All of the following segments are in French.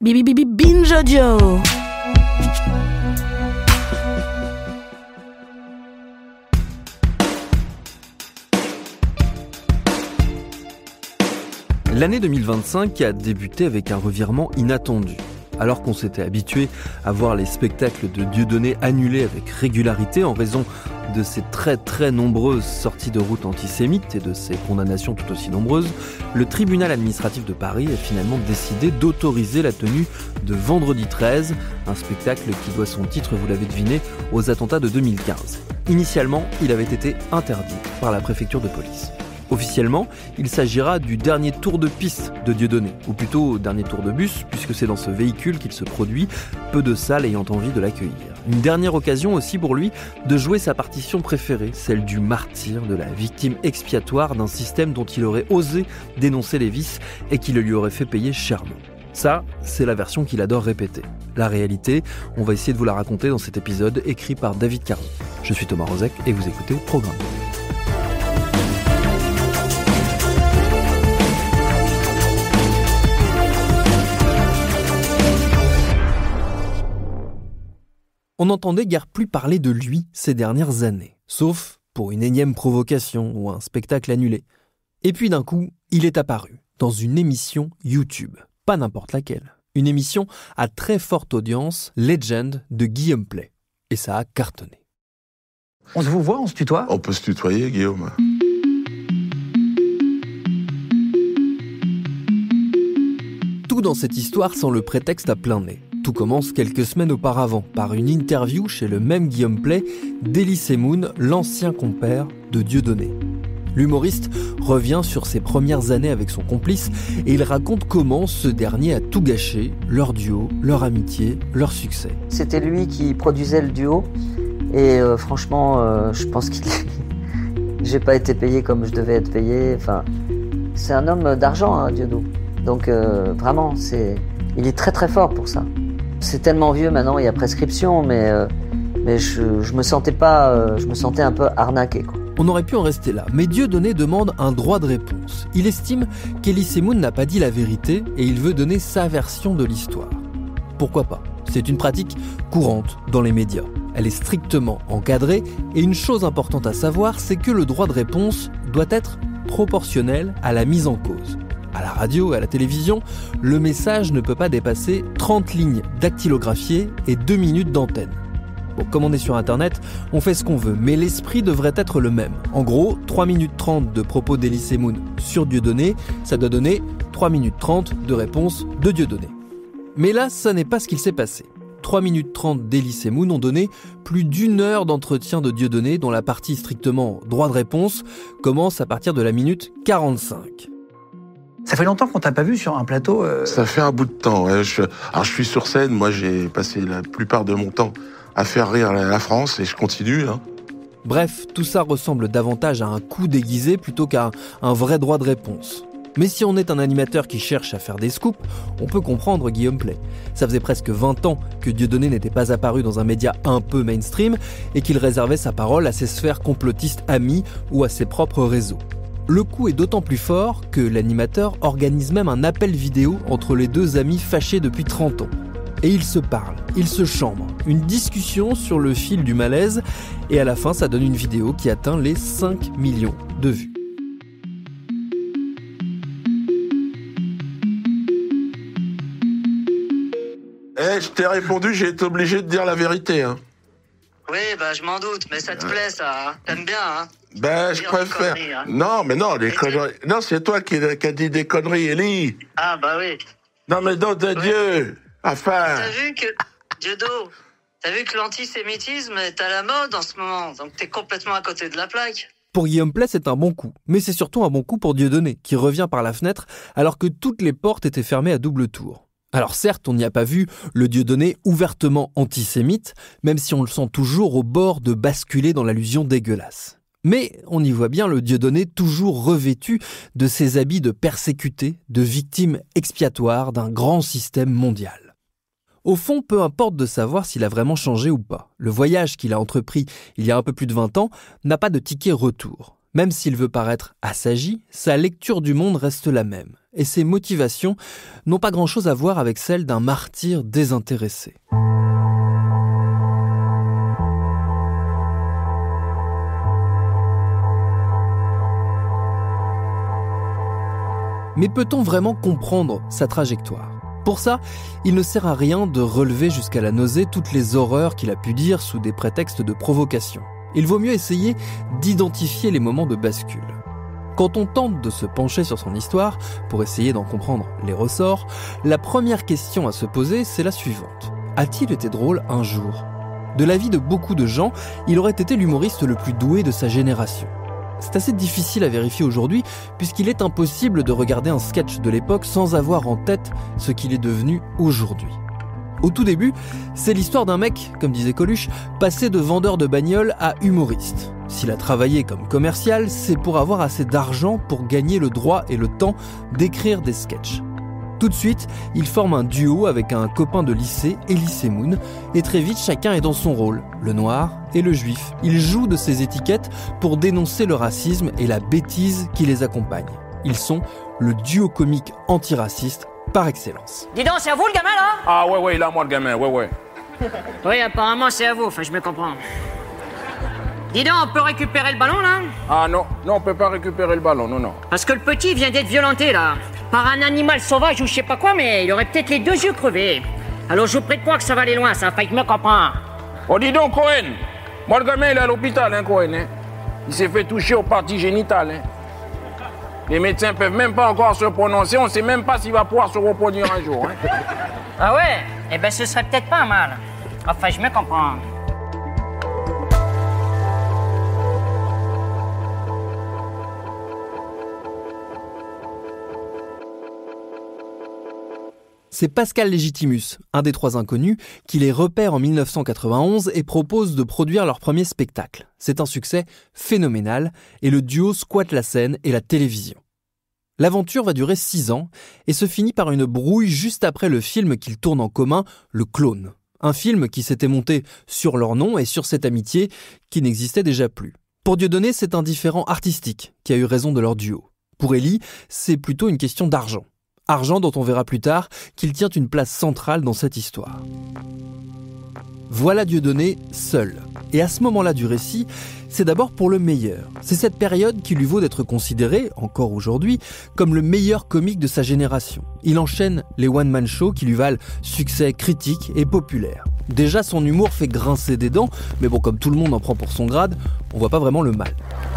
Binge Audio. L'année 2025 a débuté avec un revirement inattendu. Alors qu'on s'était habitué à voir les spectacles de Dieudonné annulés avec régularité en raison de ses très nombreuses sorties de route antisémites et de ses condamnations tout aussi nombreuses, le tribunal administratif de Paris a finalement décidé d'autoriser la tenue de Vendredi 13, un spectacle qui doit son titre, vous l'avez deviné, aux attentats de 2015. Initialement, il avait été interdit par la préfecture de police. Officiellement, il s'agira du dernier tour de piste de Dieudonné, ou plutôt dernier tour de bus, puisque c'est dans ce véhicule qu'il se produit, peu de salles ayant envie de l'accueillir. Une dernière occasion aussi pour lui de jouer sa partition préférée, celle du martyr, de la victime expiatoire d'un système dont il aurait osé dénoncer les vices et qui le lui aurait fait payer chèrement. Ça, c'est la version qu'il adore répéter. La réalité, on va essayer de vous la raconter dans cet épisode écrit par David Caron. Je suis Thomas Rozek et vous écoutez Programme. On n'entendait guère plus parler de lui ces dernières années, sauf pour une énième provocation ou un spectacle annulé. Et puis d'un coup, il est apparu dans une émission YouTube, pas n'importe laquelle. Une émission à très forte audience, Legend de Guillaume Pley. Et ça a cartonné. On se vous voit, on se tutoie ? On peut se tutoyer, Guillaume. Tout dans cette histoire sans le prétexte à plein nez. Tout commence quelques semaines auparavant par une interview chez le même Guillaume Pley d'Elysée Moon, l'ancien compère de Dieudonné. L'humoriste revient sur ses premières années avec son complice et il raconte comment ce dernier a tout gâché, leur duo, leur amitié, leur succès. C'était lui qui produisait le duo et franchement, je pense qu'il j'ai pas été payé comme je devais être payé. Enfin, c'est un homme d'argent, hein, Dieudonné. Donc vraiment, il est très fort pour ça. C'est tellement vieux maintenant, il y a prescription, mais je me sentais pas, je me sentais un peu arnaqué, quoi. On aurait pu en rester là, mais Dieudonné demande un droit de réponse. Il estime qu'Elysée Moon n'a pas dit la vérité et il veut donner sa version de l'histoire. Pourquoi pas ? C'est une pratique courante dans les médias. Elle est strictement encadrée et une chose importante à savoir, c'est que le droit de réponse doit être proportionnel à la mise en cause. À la radio et à la télévision, le message ne peut pas dépasser 30 lignes dactylographiées et 2 minutes d'antenne. Bon, comme on est sur Internet, on fait ce qu'on veut, mais l'esprit devrait être le même. En gros, 3 minutes 30 de propos d'Elysée Moon sur Dieudonné, ça doit donner 3 minutes 30 de réponse de Dieudonné. Mais là, ça n'est pas ce qu'il s'est passé. 3 minutes 30 d'Elysée Moon ont donné plus d'1 heure d'entretien de Dieudonné, dont la partie strictement droit de réponse commence à partir de la minute 45. Ça fait longtemps qu'on t'a pas vu sur un plateau. Ça fait un bout de temps. Ouais. Je suis sur scène, moi j'ai passé la plupart de mon temps à faire rire la France et je continue. Hein. Bref, tout ça ressemble davantage à un coup déguisé plutôt qu'à un vrai droit de réponse. Mais si on est un animateur qui cherche à faire des scoops, on peut comprendre Guillaume Pley. Ça faisait presque 20 ans que Dieudonné n'était pas apparu dans un média un peu mainstream et qu'il réservait sa parole à ses sphères complotistes amies ou à ses propres réseaux. Le coup est d'autant plus fort que l'animateur organise même un appel vidéo entre les deux amis fâchés depuis 30 ans. Et ils se parlent, ils se chambrent, une discussion sur le fil du malaise, et à la fin ça donne une vidéo qui atteint les 5 millions de vues. Je t'ai répondu, j'ai été obligé de dire la vérité. Hein. Oui, je m'en doute, mais ça te plaît, ça, hein. T'aimes bien, hein. Je préfère. Conneries, hein. Non, les conneries. Non, c'est toi qui a dit des conneries, Elie. Ah, oui. Non, mais nom de Dieu. Enfin. T'as vu que l'antisémitisme est à la mode en ce moment, donc t'es complètement à côté de la plaque. Pour Guillaume Pley, c'est un bon coup. Mais c'est surtout un bon coup pour Dieudonné, qui revient par la fenêtre alors que toutes les portes étaient fermées à double tour. Alors certes, on n'y a pas vu le Dieudonné ouvertement antisémite, même si on le sent toujours au bord de basculer dans l'allusion dégueulasse. Mais on y voit bien le Dieudonné toujours revêtu de ses habits de persécuté, de victime expiatoire d'un grand système mondial. Au fond, peu importe de savoir s'il a vraiment changé ou pas. Le voyage qu'il a entrepris il y a un peu plus de 20 ans n'a pas de ticket retour. Même s'il veut paraître assagi, sa lecture du monde reste la même. et ses motivations n'ont pas grand-chose à voir avec celles d'un martyr désintéressé. Mais peut-on vraiment comprendre sa trajectoire ? Pour ça, il ne sert à rien de relever jusqu'à la nausée toutes les horreurs qu'il a pu dire sous des prétextes de provocation. Il vaut mieux essayer d'identifier les moments de bascule. Quand on tente de se pencher sur son histoire, pour essayer d'en comprendre les ressorts, la première question à se poser, c'est la suivante. A-t-il été drôle un jour ? De l'avis de beaucoup de gens, il aurait été l'humoriste le plus doué de sa génération. C'est assez difficile à vérifier aujourd'hui, puisqu'il est impossible de regarder un sketch de l'époque sans avoir en tête ce qu'il est devenu aujourd'hui. Au tout début, c'est l'histoire d'un mec, comme disait Coluche, passé de vendeur de bagnole à humoriste. S'il a travaillé comme commercial, c'est pour avoir assez d'argent pour gagner le droit et le temps d'écrire des sketchs. Tout de suite, il forme un duo avec un copain de lycée, Elie Semoun, et très vite, chacun est dans son rôle, le noir et le juif. Ils jouent de ces étiquettes pour dénoncer le racisme et la bêtise qui les accompagne. Ils sont le duo comique antiraciste par excellence. Dis donc, c'est à vous le gamin là ? Ah ouais, là moi le gamin, ouais. Oui, apparemment c'est à vous, enfin je me comprends. Dis donc, on peut récupérer le ballon là ? Ah non, on peut pas récupérer le ballon, non. Parce que le petit vient d'être violenté là, par un animal sauvage ou je sais pas quoi, mais il aurait peut-être les 2 yeux crevés. Alors je vous prie de croire que ça va aller loin, ça a failli me comprendre. Oh dis donc Cohen, moi le gamin il est à l'hôpital, Cohen, Il s'est fait toucher aux parties génitales, Les médecins peuvent même pas encore se prononcer, on sait même pas s'il va pouvoir se reproduire un jour, Ah ouais ? Eh ben ce serait peut-être pas mal. Enfin, je me comprends. C'est Pascal Légitimus, un des 3 inconnus, qui les repère en 1991 et propose de produire leur premier spectacle. C'est un succès phénoménal et le duo squatte la scène et la télévision. L'aventure va durer 6 ans et se finit par une brouille juste après le film qu'ils tournent en commun, Le Clone. Un film qui s'était monté sur leur nom et sur cette amitié qui n'existait déjà plus. Pour Dieudonné, c'est un différend artistique qui a eu raison de leur duo. Pour Elie, c'est plutôt une question d'argent. Argent dont on verra plus tard qu'il tient une place centrale dans cette histoire. Voilà Dieudonné seul. Et à ce moment-là du récit, c'est d'abord pour le meilleur. C'est cette période qui lui vaut d'être considéré, encore aujourd'hui, comme le meilleur comique de sa génération. Il enchaîne les one-man shows qui lui valent succès critique et populaire. Déjà, son humour fait grincer des dents, mais bon, comme tout le monde en prend pour son grade, on voit pas vraiment le mal.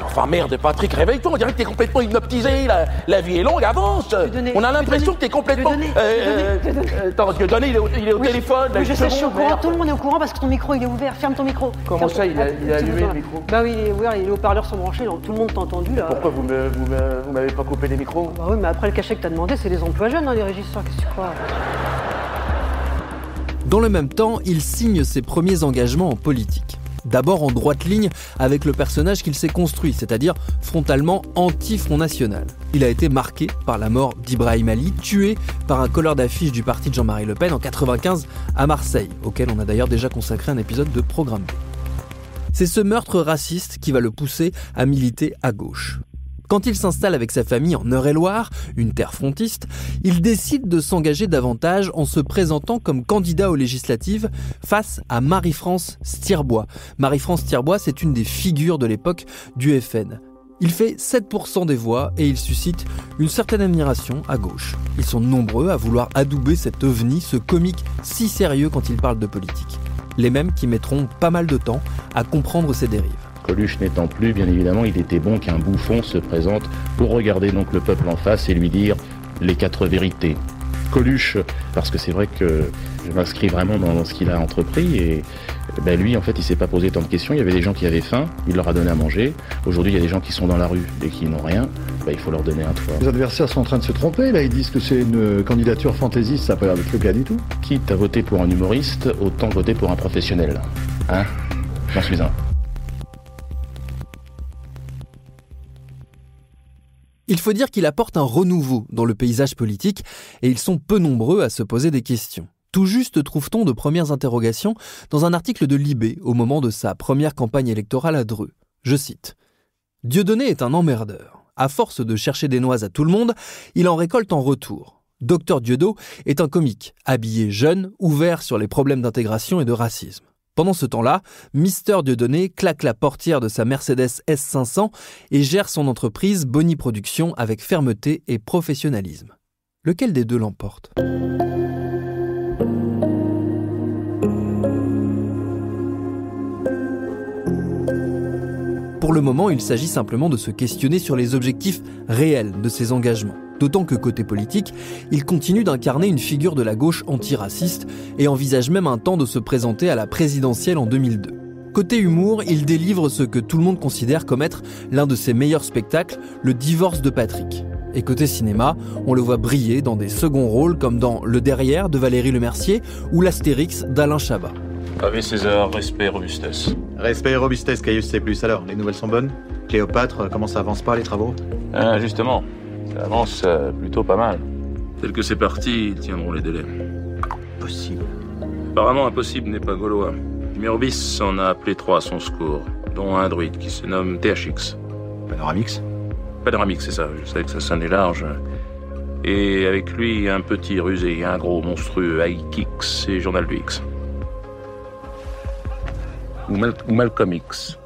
Enfin merde, Patrick, réveille-toi, on dirait que t'es complètement hypnotisé, la vie est longue, avance. On a l'impression que t'es complètement... Attends, Dieudonné, il est au téléphone. Oui, je sais, je suis au courant, tout le monde est au courant parce que ton micro il est ouvert, ferme ton micro. Comment ça, il a allumé le micro? Bah oui, il est ouvert, les haut-parleurs sont branchés, donc tout le monde t'a entendu là. Pourquoi vous m'avez pas coupé les micros? Bah oui, mais après le cachet que t'as demandé, c'est les emplois jeunes, les régisseurs, qu'est-ce que tu crois? Dans le même temps, il signe ses premiers engagements en politique. D'abord en droite ligne avec le personnage qu'il s'est construit, c'est-à-dire frontalement anti-Front National. Il a été marqué par la mort d'Ibrahim Ali, tué par un colleur d'affiche du parti de Jean-Marie Le Pen en 1995 à Marseille, auquel on a d'ailleurs déjà consacré un épisode de Programme B. C'est ce meurtre raciste qui va le pousser à militer à gauche. Quand il s'installe avec sa famille en Eure-et-Loire, une terre frontiste, il décide de s'engager davantage en se présentant comme candidat aux législatives face à Marie-France Stirbois. Marie-France Stirbois, c'est une des figures de l'époque du FN. Il fait 7% des voix et il suscite une certaine admiration à gauche. Ils sont nombreux à vouloir adouber cet ovni, ce comique si sérieux quand il parle de politique. Les mêmes qui mettront pas mal de temps à comprendre ses dérives. Coluche n'étant plus, bien évidemment, il était bon qu'un bouffon se présente pour regarder donc le peuple en face et lui dire les 4 vérités. Coluche, parce que c'est vrai que je m'inscris vraiment dans ce qu'il a entrepris et lui, en fait, il s'est pas posé tant de questions. Il y avait des gens qui avaient faim, il leur a donné à manger. Aujourd'hui, il y a des gens qui sont dans la rue et qui n'ont rien. Il faut leur donner un toit. Les adversaires sont en train de se tromper, là, ils disent que c'est une candidature fantaisiste, ça n'a pas l'air d'être le cas du tout. Quitte à voter pour un humoriste, autant voter pour un professionnel. Hein ? J'en suis un. Il faut dire qu'il apporte un renouveau dans le paysage politique et ils sont peu nombreux à se poser des questions. Tout juste trouve-t-on de premières interrogations dans un article de Libé au moment de sa première campagne électorale à Dreux. Je cite : « Dieudonné est un emmerdeur. À force de chercher des noises à tout le monde, il en récolte en retour. Dr Dieudo est un comique, habillé jeune, ouvert sur les problèmes d'intégration et de racisme. Pendant ce temps-là, Mister Dieudonné claque la portière de sa Mercedes S500 et gère son entreprise Bonny Productions avec fermeté et professionnalisme. Lequel des deux l'emporte ? Pour le moment, il s'agit simplement de se questionner sur les objectifs réels de ses engagements. D'autant que côté politique, il continue d'incarner une figure de la gauche antiraciste et envisage même un temps de se présenter à la présidentielle en 2002. Côté humour, il délivre ce que tout le monde considère comme être l'un de ses meilleurs spectacles, Le divorce de Patrick. Et côté cinéma, on le voit briller dans des seconds rôles comme dans Le Derrière de Valérie Lemercier ou l'Astérix d'Alain Chabat. Ave César, respect et robustesse. Respect et robustesse, Caius C+. Alors, les nouvelles sont bonnes ? Cléopâtre, comment ça avance pas les travaux ? Justement, ça avance plutôt pas mal. Tel que c'est parti, ils tiendront les délais. Possible. Apparemment, impossible n'est pas gaulois. Murbis en a appelé 3 à son secours, dont un druide qui se nomme THX. Panoramix ? Panoramix, c'est ça, je sais que ça sonnait large. Et avec lui, un petit rusé, un gros monstrueux, Aikix et Journal du X. Ou Malcolm X.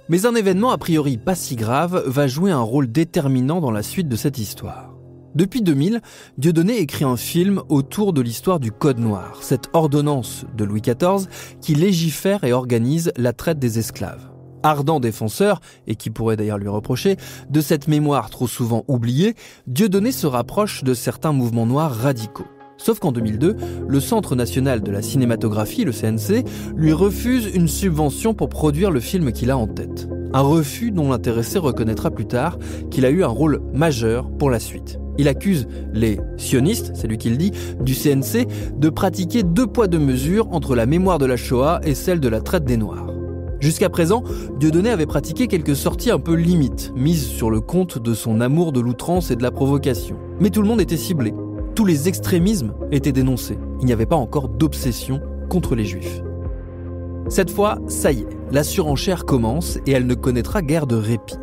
Mais un événement a priori pas si grave va jouer un rôle déterminant dans la suite de cette histoire. Depuis 2000, Dieudonné écrit un film autour de l'histoire du Code Noir, cette ordonnance de Louis XIV qui légifère et organise la traite des esclaves. Ardent défenseur, et qui pourrait d'ailleurs lui reprocher, de cette mémoire trop souvent oubliée, Dieudonné se rapproche de certains mouvements noirs radicaux. Sauf qu'en 2002, le Centre national de la cinématographie, le CNC, lui refuse une subvention pour produire le film qu'il a en tête. Un refus dont l'intéressé reconnaîtra plus tard qu'il a eu un rôle majeur pour la suite. Il accuse les sionistes, c'est lui qui le dit, du CNC de pratiquer 2 poids 2 mesures entre la mémoire de la Shoah et celle de la traite des Noirs. Jusqu'à présent, Dieudonné avait pratiqué quelques sorties un peu limites, mises sur le compte de son amour de l'outrance et de la provocation. Mais tout le monde était ciblé. Tous les extrémismes étaient dénoncés. Il n'y avait pas encore d'obsession contre les juifs. Cette fois, ça y est, la surenchère commence et elle ne connaîtra guère de répit.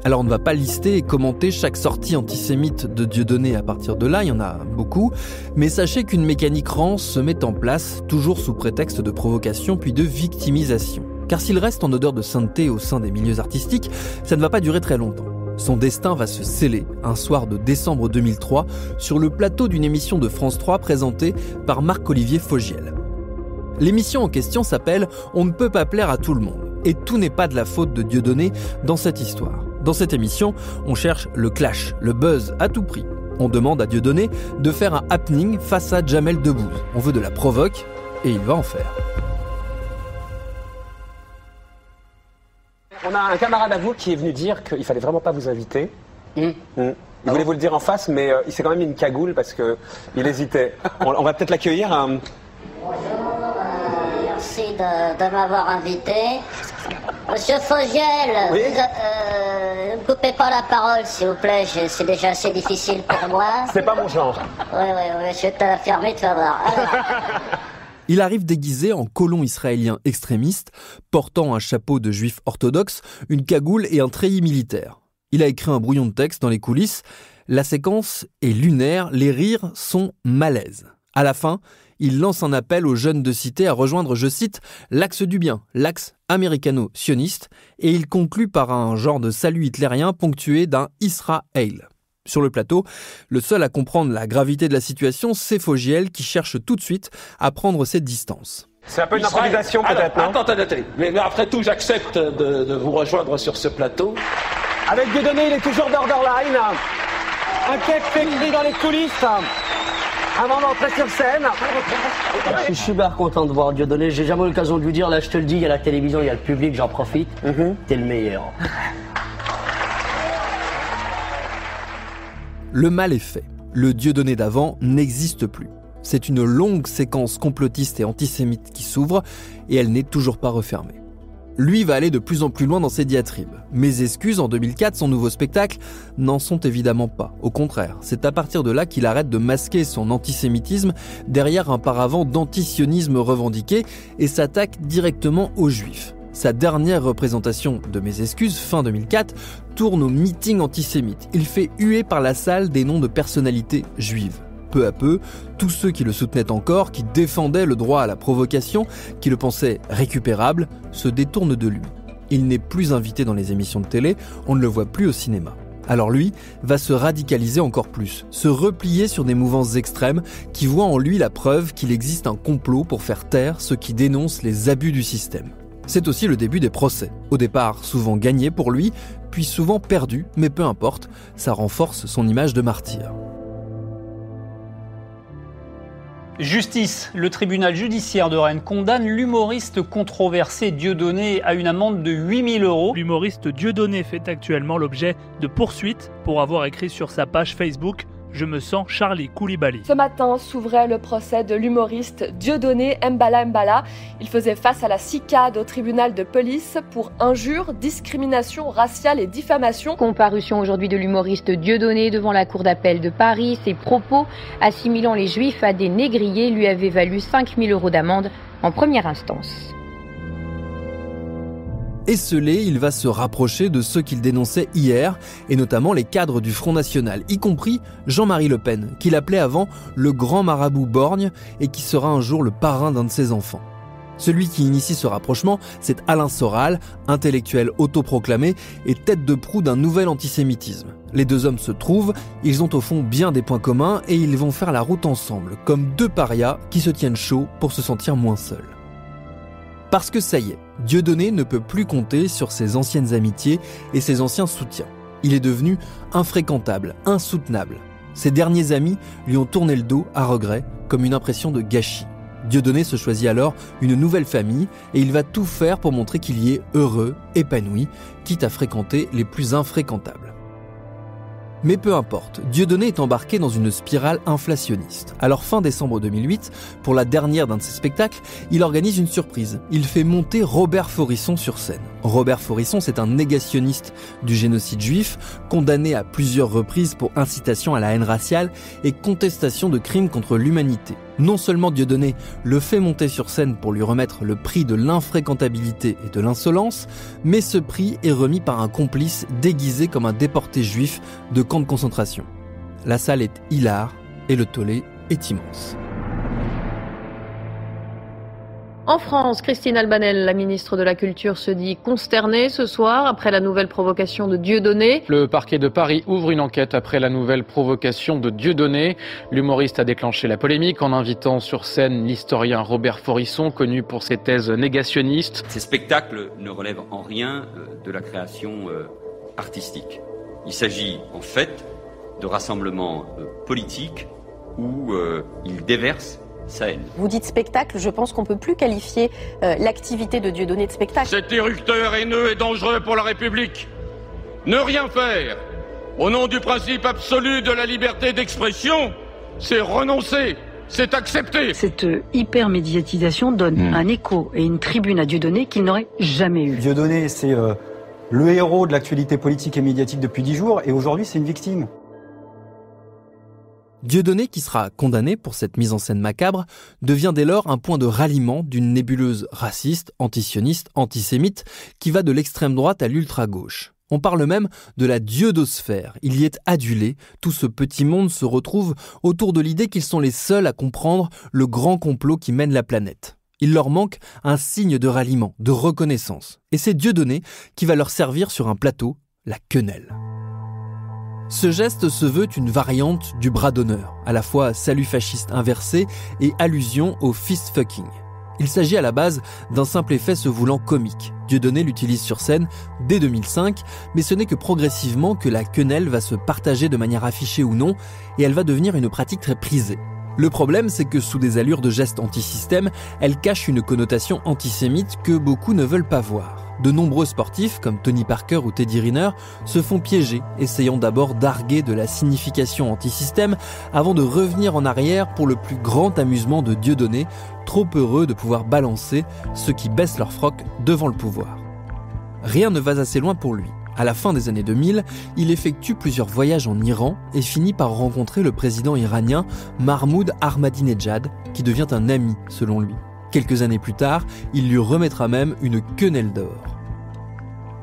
Alors on ne va pas lister et commenter chaque sortie antisémite de Dieudonné à partir de là, il y en a beaucoup, mais sachez qu'une mécanique rance se met en place, toujours sous prétexte de provocation puis de victimisation. Car s'il reste en odeur de sainteté au sein des milieux artistiques, ça ne va pas durer très longtemps. Son destin va se sceller un soir de décembre 2003 sur le plateau d'une émission de France 3 présentée par Marc-Olivier Fogiel. L'émission en question s'appelle « On ne peut pas plaire à tout le monde » et tout n'est pas de la faute de Dieudonné dans cette histoire. Dans cette émission, on cherche le clash, le buzz à tout prix. On demande à Dieudonné de faire un happening face à Jamel Debbouze. On veut de la provoque et il va en faire. On a un camarade à vous qui est venu dire qu'il fallait vraiment pas vous inviter. Il voulait vous le dire en face, mais il s'est quand même mis une cagoule parce qu'il hésitait. On va peut-être l'accueillir. Bonjour, merci de m'avoir invité. Monsieur Fogiel, oui ne me coupez pas la parole s'il vous plaît, c'est déjà assez difficile pour moi. C'est pas mon genre. Oui, je vais te la fermer, tu vas voir. Il arrive déguisé en colon israélien extrémiste, portant un chapeau de juif orthodoxe, une cagoule et un treillis militaire. Il a écrit un brouillon de texte dans les coulisses. La séquence est lunaire, les rires sont malaises. À la fin, il lance un appel aux jeunes de cité à rejoindre, je cite, « l'axe du bien, l'axe américano-sioniste » et il conclut par un genre de salut hitlérien ponctué d'un « Israël ». Sur le plateau, le seul à comprendre la gravité de la situation, c'est Fogiel qui cherche tout de suite à prendre ses distances. C'est un peu une improvisation peut-être, non ? Attendez. Mais après tout, j'accepte de vous rejoindre sur ce plateau. Avec Dieudonné, il est toujours borderline. Un cake écrit dans les coulisses. Avant d'entrer sur scène. Je suis super content de voir Dieudonné. J'ai jamais eu l'occasion de lui dire, là je te le dis, il y a la télévision, il y a le public, j'en profite. T'es le meilleur. Le mal est fait. Le Dieudonné d'avant n'existe plus. C'est une longue séquence complotiste et antisémite qui s'ouvre et elle n'est toujours pas refermée. Lui va aller de plus en plus loin dans ses diatribes. Mes excuses en 2004, son nouveau spectacle, n'en sont évidemment pas. Au contraire, c'est à partir de là qu'il arrête de masquer son antisémitisme derrière un paravent d'antisionisme revendiqué et s'attaque directement aux juifs. Sa dernière représentation de Mes excuses, fin 2004, tourne au meeting antisémite. Il fait huer par la salle des noms de personnalités juives. Peu à peu, tous ceux qui le soutenaient encore, qui défendaient le droit à la provocation, qui le pensaient récupérable, se détournent de lui. Il n'est plus invité dans les émissions de télé, on ne le voit plus au cinéma. Alors lui va se radicaliser encore plus, se replier sur des mouvances extrêmes qui voient en lui la preuve qu'il existe un complot pour faire taire ceux qui dénoncent les abus du système. C'est aussi le début des procès. Au départ, souvent gagnés pour lui, puis souvent perdus, mais peu importe, ça renforce son image de martyr. Justice. Le tribunal judiciaire de Rennes condamne l'humoriste controversé Dieudonné à une amende de 8 000 €. L'humoriste Dieudonné fait actuellement l'objet de poursuites pour avoir écrit sur sa page Facebook « Je me sens Charlie Koulibaly ». Ce matin s'ouvrait le procès de l'humoriste Dieudonné Mbala. Il faisait face à la CICAD au tribunal de police pour injures, discrimination raciale et diffamation. Comparution aujourd'hui de l'humoriste Dieudonné devant la cour d'appel de Paris. Ses propos assimilant les juifs à des négriers lui avaient valu 5 000 € d'amende en première instance. Esselé, il va se rapprocher de ceux qu'il dénonçait hier, et notamment les cadres du Front National, y compris Jean-Marie Le Pen, qu'il appelait avant le grand marabout borgne et qui sera un jour le parrain d'un de ses enfants. Celui qui initie ce rapprochement, c'est Alain Soral, intellectuel autoproclamé et tête de proue d'un nouvel antisémitisme. Les deux hommes se trouvent, ils ont au fond bien des points communs et ils vont faire la route ensemble, comme deux parias qui se tiennent chaud pour se sentir moins seuls. Parce que ça y est, Dieudonné ne peut plus compter sur ses anciennes amitiés et ses anciens soutiens. Il est devenu infréquentable, insoutenable. Ses derniers amis lui ont tourné le dos à regret, comme une impression de gâchis. Dieudonné se choisit alors une nouvelle famille et il va tout faire pour montrer qu'il y est heureux, épanoui, quitte à fréquenter les plus infréquentables. Mais peu importe, Dieudonné est embarqué dans une spirale inflationniste. Alors fin décembre 2008, pour la dernière d'un de ses spectacles, il organise une surprise. Il fait monter Robert Faurisson sur scène. Robert Faurisson, c'est un négationniste du génocide juif, condamné à plusieurs reprises pour incitation à la haine raciale et contestation de crimes contre l'humanité. Non seulement Dieudonné le fait monter sur scène pour lui remettre le prix de l'infréquentabilité et de l'insolence, mais ce prix est remis par un complice déguisé comme un déporté juif de camp de concentration. La salle est hilare et le tollé est immense. En France, Christine Albanel, la ministre de la Culture, se dit consternée ce soir après la nouvelle provocation de Dieudonné. Le parquet de Paris ouvre une enquête après la nouvelle provocation de Dieudonné. L'humoriste a déclenché la polémique en invitant sur scène l'historien Robert Faurisson, connu pour ses thèses négationnistes. Ces spectacles ne relèvent en rien de la création artistique. Il s'agit en fait de rassemblements politiques où il déverse sa haine. Vous dites spectacle, je pense qu'on ne peut plus qualifier l'activité de Dieudonné de spectacle. Cet érupteur haineux est dangereux pour la République. Ne rien faire, au nom du principe absolu de la liberté d'expression, c'est renoncer, c'est accepter. Cette hyper-médiatisation donne un écho et une tribune à Dieudonné qu'il n'aurait jamais eu. Dieudonné, c'est le héros de l'actualité politique et médiatique depuis 10 jours, et aujourd'hui, c'est une victime. Dieudonné, qui sera condamné pour cette mise en scène macabre, devient dès lors un point de ralliement d'une nébuleuse raciste, antisioniste, antisémite, qui va de l'extrême droite à l'ultra-gauche. On parle même de la dieudosphère. Il y est adulé. Tout ce petit monde se retrouve autour de l'idée qu'ils sont les seuls à comprendre le grand complot qui mène la planète. Il leur manque un signe de ralliement, de reconnaissance. Et c'est Dieudonné qui va leur servir sur un plateau la quenelle. Ce geste se veut une variante du bras d'honneur, à la fois salut fasciste inversé et allusion au fist-fucking. Il s'agit à la base d'un simple effet se voulant comique. Dieudonné l'utilise sur scène dès 2005, mais ce n'est que progressivement que la quenelle va se partager de manière affichée ou non, et elle va devenir une pratique très prisée. Le problème, c'est que sous des allures de gestes anti-système, elle cache une connotation antisémite que beaucoup ne veulent pas voir. De nombreux sportifs, comme Tony Parker ou Teddy Riner, se font piéger, essayant d'abord d'arguer de la signification anti-système avant de revenir en arrière pour le plus grand amusement de Dieudonné, trop heureux de pouvoir balancer ceux qui baissent leur froc devant le pouvoir. Rien ne va assez loin pour lui. À la fin des années 2000, il effectue plusieurs voyages en Iran et finit par rencontrer le président iranien Mahmoud Ahmadinejad, qui devient un ami selon lui. Quelques années plus tard, il lui remettra même une quenelle d'or.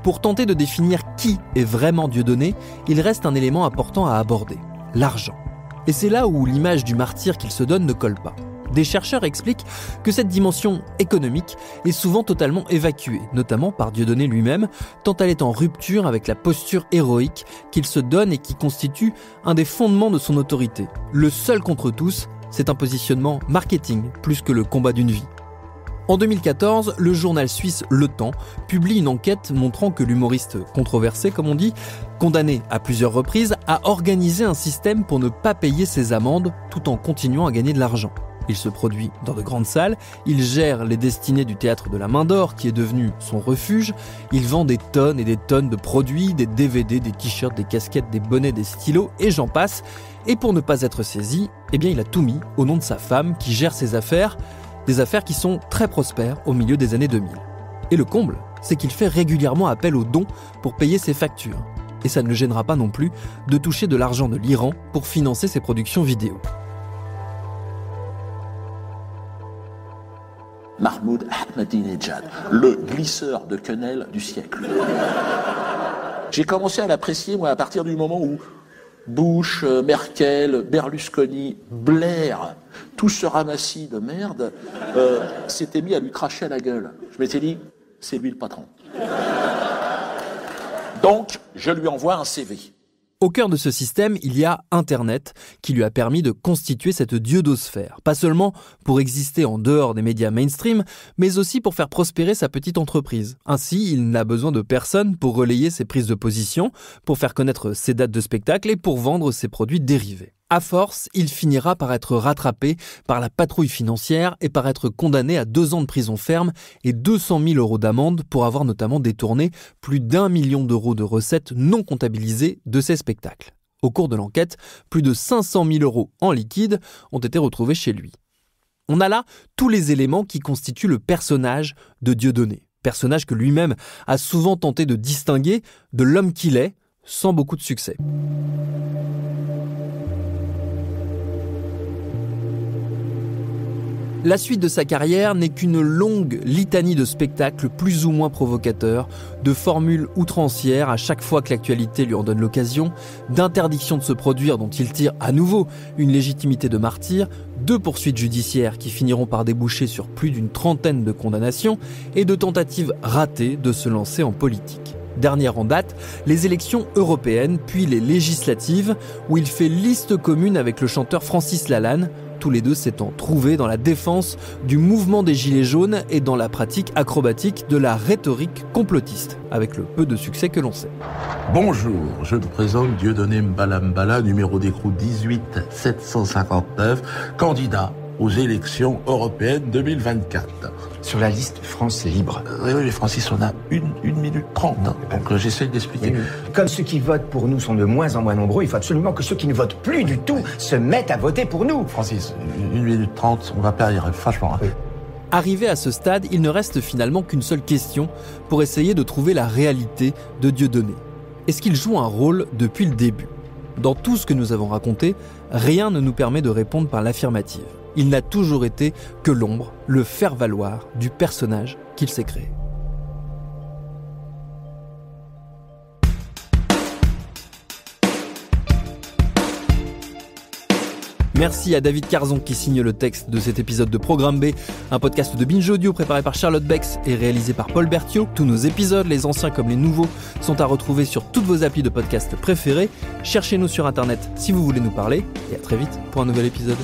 Pour tenter de définir qui est vraiment Dieudonné, il reste un élément important à aborder, l'argent. Et c'est là où l'image du martyr qu'il se donne ne colle pas. Des chercheurs expliquent que cette dimension économique est souvent totalement évacuée, notamment par Dieudonné lui-même, tant elle est en rupture avec la posture héroïque qu'il se donne et qui constitue un des fondements de son autorité. Le seul contre tous, c'est un positionnement marketing plus que le combat d'une vie. En 2014, le journal suisse Le Temps publie une enquête montrant que l'humoriste controversé, comme on dit, condamné à plusieurs reprises, a organisé un système pour ne pas payer ses amendes tout en continuant à gagner de l'argent. Il se produit dans de grandes salles, il gère les destinées du théâtre de la Main d'Or qui est devenu son refuge, il vend des tonnes et des tonnes de produits, des DVD, des t-shirts, des casquettes, des bonnets, des stylos et j'en passe. Et pour ne pas être saisi, il a tout mis au nom de sa femme qui gère ses affaires, des affaires qui sont très prospères au milieu des années 2000. Et le comble, c'est qu'il fait régulièrement appel aux dons pour payer ses factures. Et ça ne le gênera pas non plus de toucher de l'argent de l'Iran pour financer ses productions vidéo. Mahmoud Ahmadinejad, le glisseur de quenelle du siècle. J'ai commencé à l'apprécier, moi, à partir du moment où Bush, Merkel, Berlusconi, Blair, tout ce ramassis de merde s'était mis à lui cracher à la gueule. Je m'étais dit, c'est lui le patron. Donc, je lui envoie un CV. Au cœur de ce système, il y a Internet qui lui a permis de constituer cette dieudosphère. Pas seulement pour exister en dehors des médias mainstream, mais aussi pour faire prospérer sa petite entreprise. Ainsi, il n'a besoin de personne pour relayer ses prises de position, pour faire connaître ses dates de spectacle et pour vendre ses produits dérivés. À force, il finira par être rattrapé par la patrouille financière et par être condamné à 2 ans de prison ferme et 200 000 € d'amende pour avoir notamment détourné plus d'1 million d'euros de recettes non comptabilisées de ses spectacles. Au cours de l'enquête, plus de 500 000 € en liquide ont été retrouvés chez lui. On a là tous les éléments qui constituent le personnage de Dieudonné. Personnage que lui-même a souvent tenté de distinguer de l'homme qu'il est, sans beaucoup de succès. La suite de sa carrière n'est qu'une longue litanie de spectacles plus ou moins provocateurs, de formules outrancières à chaque fois que l'actualité lui en donne l'occasion, d'interdictions de se produire dont il tire à nouveau une légitimité de martyr, de poursuites judiciaires qui finiront par déboucher sur plus d'une trentaine de condamnations et de tentatives ratées de se lancer en politique. Dernière en date, les élections européennes, puis les législatives, où il fait liste commune avec le chanteur Francis Lalanne, tous les deux s'étant trouvés dans la défense du mouvement des Gilets jaunes et dans la pratique acrobatique de la rhétorique complotiste, avec le peu de succès que l'on sait. Bonjour, je me présente Dieudonné Mbala Mbala, numéro d'écrou 18759, candidat aux élections européennes 2024. Sur la liste France Libre. Oui, mais Francis, on a 1 minute 30, hein, donc j'essaie d'expliquer. Oui. Comme ceux qui votent pour nous sont de moins en moins nombreux, il faut absolument que ceux qui ne votent plus du tout se mettent à voter pour nous. Francis, 1 minute 30, on va pas y arriver, franchement. Oui. Arrivé à ce stade, il ne reste finalement qu'une seule question pour essayer de trouver la réalité de Dieudonné. Est-ce qu'il joue un rôle depuis le début ? Dans tout ce que nous avons raconté, rien ne nous permet de répondre par l'affirmative. Il n'a toujours été que l'ombre, le faire-valoir du personnage qu'il s'est créé. Merci à David Carzon qui signe le texte de cet épisode de Programme B, un podcast de Binge Audio préparé par Charlotte Bex et réalisé par Paul Berthiaud. Tous nos épisodes, les anciens comme les nouveaux, sont à retrouver sur toutes vos applis de podcast préférés. Cherchez-nous sur Internet si vous voulez nous parler et à très vite pour un nouvel épisode.